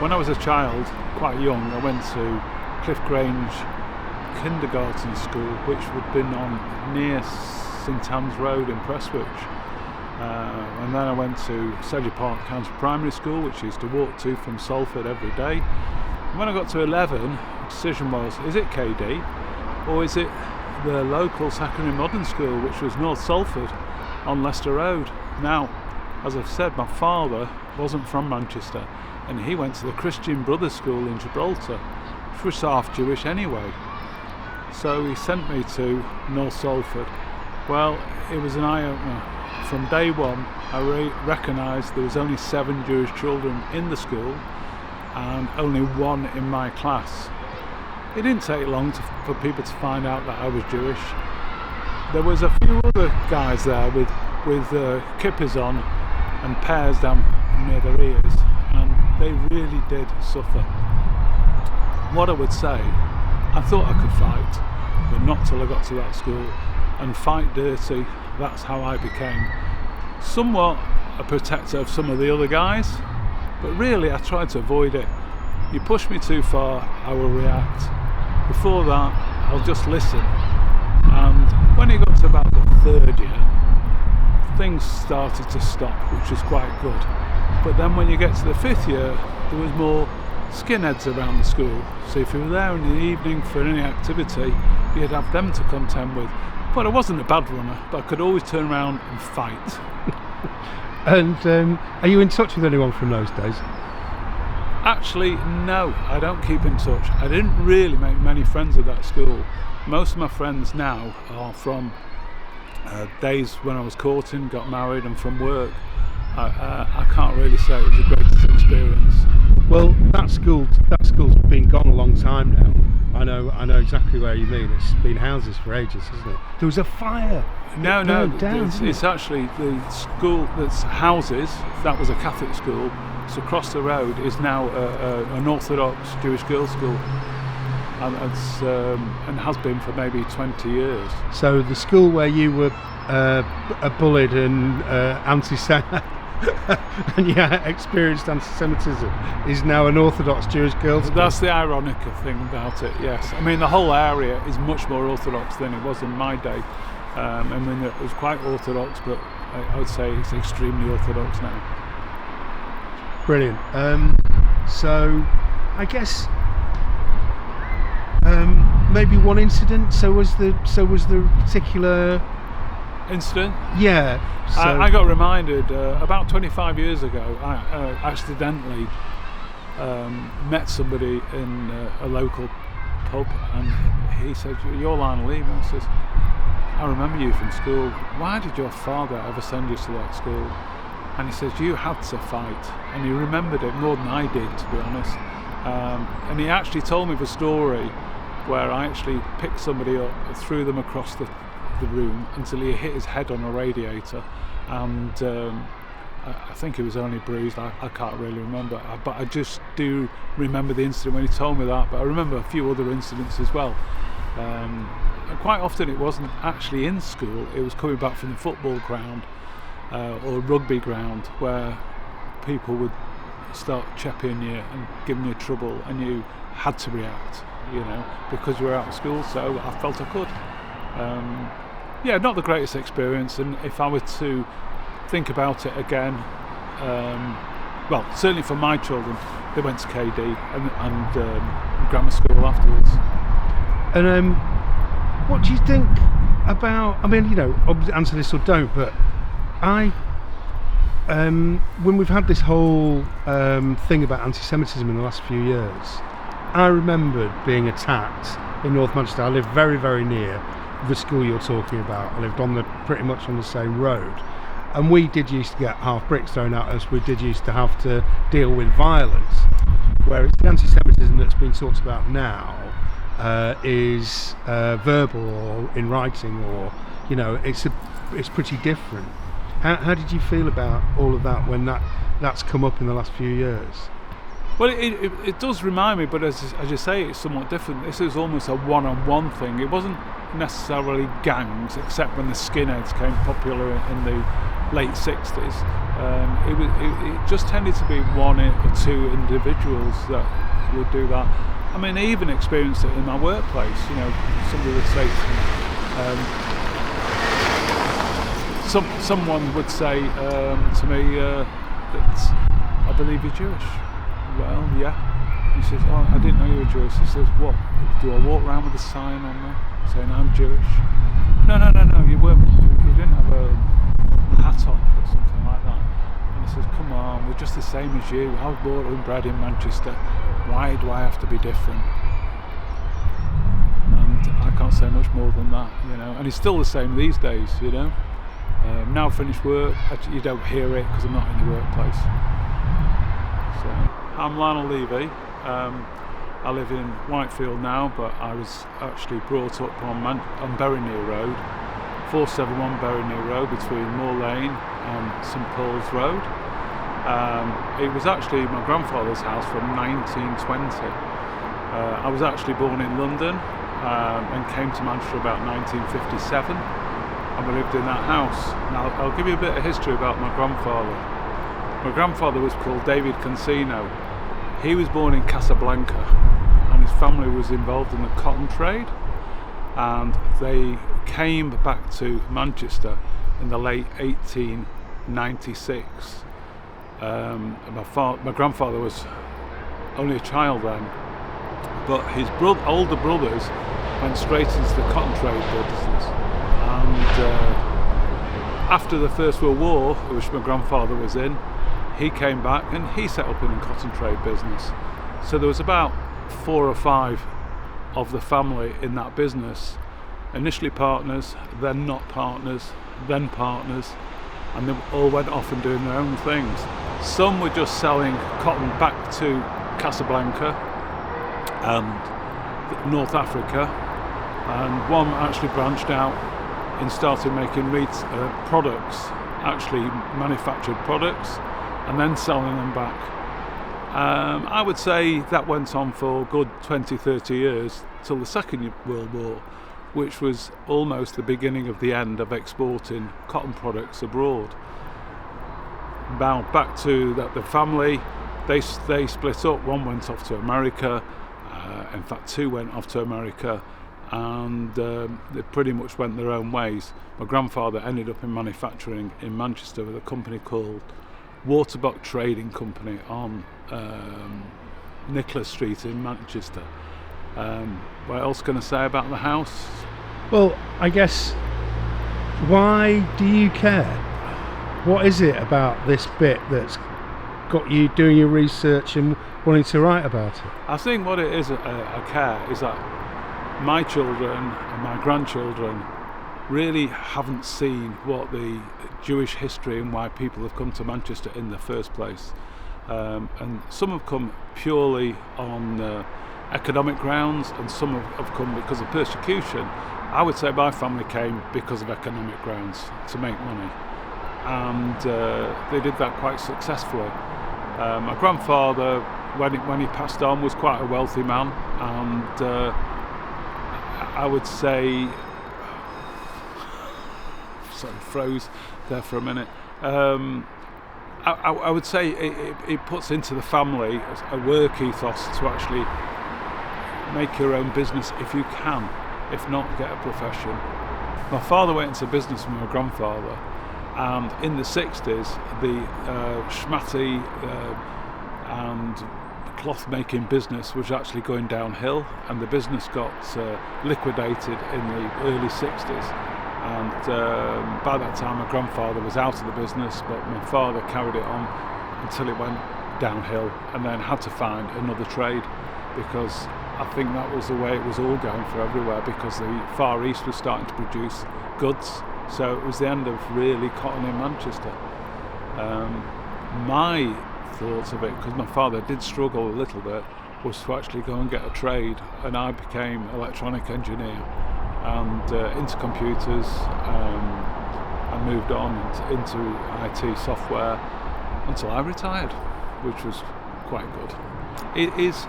When I was a child, quite young, I went to Cliff Grange kindergarten school, which would have been on near St Anne's Road in Prestwich. And then I went to Sedgley Park County Primary School, which I used to walk to from Salford every day. And when I got to 11, the decision was, is it KD or is it the local secondary modern school, which was North Salford on Leicester Road? Now, as I've said, my father wasn't from Manchester, and he went to the Christian Brothers School in Gibraltar, which was half Jewish anyway. So he sent me to North Salford. Well, it was an eye-opener. From day one, I recognised there was only 7 Jewish children in the school and only 1 in my class. It didn't take long for people to find out that I was Jewish. There was a few other guys there with kippas on and pears down near their ears, and they really did suffer. What I would say, I thought I could fight, but not till I got to that school, and fight dirty. That's how I became somewhat a protector of some of the other guys, but really I tried to avoid it. You push me too far, I will react. Before that, I'll just listen. And when it got to about the 3rd year, things started to stop, which was quite good. But then when you get to the 5th year, there was more skinheads around the school. So if you were there in the evening for any activity, you'd have them to contend with. But I wasn't a bad runner, but I could always turn around and fight. And are you in touch with anyone from those days? Actually, no, I don't keep in touch. I didn't really make many friends at that school. Most of my friends now are from days when I was courting, got married, and from work. I can't really say it was the greatest experience. Well, that school's been gone a long time now. I know exactly where you mean. It's been houses for ages, hasn't it? There was a fire. No, down, it's actually the school that's houses. That was a Catholic school. So across the road is now an Orthodox Jewish girls' school, and has been for maybe 20 years. So the school where you were bullied and and experienced anti-Semitism is now an Orthodox Jewish girls' school. That's the ironic thing about it, yes. I mean, the whole area is much more Orthodox than it was in my day. I mean, it was quite Orthodox, but I would say it's extremely Orthodox now. Brilliant. So, I guess maybe one incident. So was the particular incident? Yeah. So I got reminded about 25 years ago. I accidentally met somebody in a local pub, and he said, "You're Lionel Levy." I says, "I remember you from school. Why did your father ever send you to that school?" And he says, "You had to fight." And he remembered it more than I did, to be honest. And he actually told me the story where I actually picked somebody up, threw them across the room until he hit his head on a radiator. And I think he was only bruised. I can't really remember. But I just do remember the incident when he told me that. But I remember a few other incidents as well. And quite often it wasn't actually in school. It was coming back from the football ground. Or rugby ground, where people would start chapping you and giving you trouble, and you had to react, because you were out of school. So I felt I could. Not the greatest experience, and if I were to think about it again, well, certainly for my children, they went to KD and grammar school afterwards. And what do you think about? I mean, answer this or don't, but when we've had this whole thing about anti-Semitism in the last few years, I remembered being attacked in North Manchester. I lived very, very near the school you're talking about. I lived pretty much on the same road, and we did used to get half bricks thrown at us. We did used to have to deal with violence, whereas the anti-Semitism that's been talked about now is verbal or in writing, or it's pretty different. How did you feel about all of that when that's come up in the last few years? Well, it does remind me, but as you say, it's somewhat different. This is almost a one-on-one thing. It wasn't necessarily gangs, except when the skinheads came popular in the late 60s. It just tended to be one or two individuals that would do that. I mean, I even experienced it in my workplace. You know, somebody would say someone would say to me that I believe you're Jewish. Well, yeah. He says, oh, I didn't know you were Jewish. He says, what? Do I walk around with a sign on there saying I'm Jewish? No, you weren't. You didn't have a hat on or something like that. And he says, come on, we're just the same as you. I was born and bred in Manchester. Why do I have to be different? And I can't say much more than that, you know. And it's still the same these days, you know. Now I've finished work, you don't hear it because I'm not in the workplace. So, I'm Lionel Levy. I live in Whitefield now, but I was actually brought up on Berrynear Road, 471 Berrynear Road, between Moor Lane and St Paul's Road. It was actually my grandfather's house from 1920. I was actually born in London and came to Manchester about 1957, and we lived in that house. Now I'll give you a bit of history about my grandfather. My grandfather was called David Consino. He was born in Casablanca, and his family was involved in the cotton trade, and they came back to Manchester in the late 1896. My grandfather was only a child then, but his older brothers went straight into the cotton trade business. And after the First World War, which my grandfather was in, he came back and he set up in the cotton trade business. So there was about 4 or 5 of the family in that business. Initially partners, then not partners, then partners, and they all went off and doing their own things. Some were just selling cotton back to Casablanca and North Africa, and one actually branched out and started making products, actually manufactured products, and then selling them back. I would say that went on for a good 20-30 years till the Second World War, which was almost the beginning of the end of exporting cotton products abroad. Now back to the family, they split up. One went off to America, in fact 2 went off to America, and they pretty much went their own ways. My grandfather ended up in manufacturing in Manchester with a company called Waterbuck Trading Company on Nicholas Street in Manchester. What else can I say about the house? Well, I guess, why do you care? What is it about this bit that's got you doing your research and wanting to write about it? I think what it is, I care, is that my children and my grandchildren really haven't seen what the Jewish history and why people have come to Manchester in the first place. And some have come purely on economic grounds, and some have come because of persecution. I would say my family came because of economic grounds, to make money, and they did that quite successfully. My grandfather, when he passed on, was quite a wealthy man, and I would say, sorry, froze there for a minute. I would say it puts into the family a work ethos to actually make your own business if you can. If not, get a profession. My father went into business with my grandfather, and in the 60s the schmatty and cloth making business was actually going downhill, and the business got liquidated in the early 60s. And by that time my grandfather was out of the business, but my father carried it on until it went downhill, and then had to find another trade, because I think that was the way it was all going for everywhere, because the Far East was starting to produce goods. So it was the end of really cotton in Manchester. My thoughts of it, because my father did struggle a little bit, was to actually go and get a trade, and I became electronic engineer and into computers, and moved on into IT software until I retired, which was quite good. It is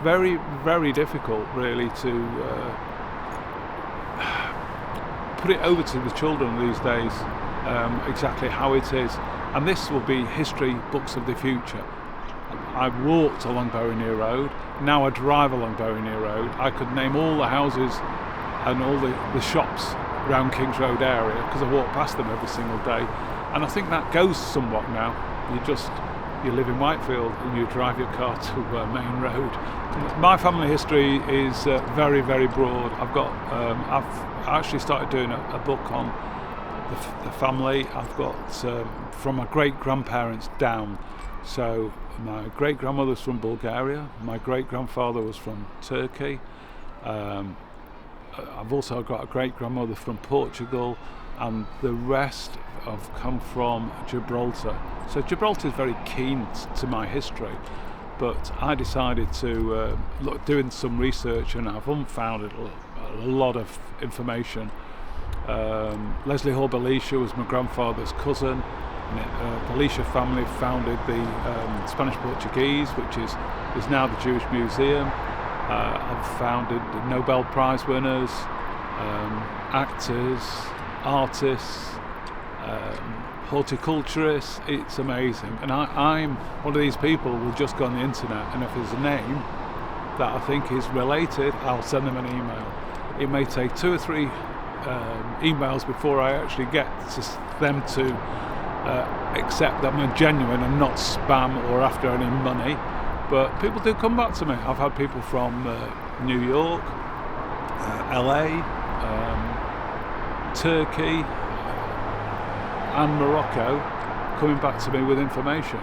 very, very difficult really to put it over to the children these days exactly how it is. And this will be history books of the future. I walked along Bowyermere Road, now I drive along Bowyermere Road. I could name all the houses and all the shops around Kings Road area because I walk past them every single day. And I think that goes somewhat now. You live in Whitefield and you drive your car to Main Road. My family history is very, very broad. I've actually started doing a book on the family. I've got from my great-grandparents down. So my great-grandmother was from Bulgaria, my great-grandfather was from Turkey. I've also got a great-grandmother from Portugal, and the rest have come from Gibraltar. So Gibraltar is very keen to my history, but I decided to look, doing some research, and I've unfounded a lot of information. Leslie Hall Belisha was my grandfather's cousin. The Belisha family founded the Spanish Portuguese, which is now the Jewish Museum. I've founded the Nobel Prize winners, actors, artists, horticulturists. It's amazing. And I'm one of these people who will just go on the internet, and if there's a name that I think is related, I'll send them an email. It may take 2 or 3 emails before I actually get them to accept that I'm genuine and not spam or after any money, but people do come back to me. I've had people from New York, LA, Turkey and Morocco coming back to me with information.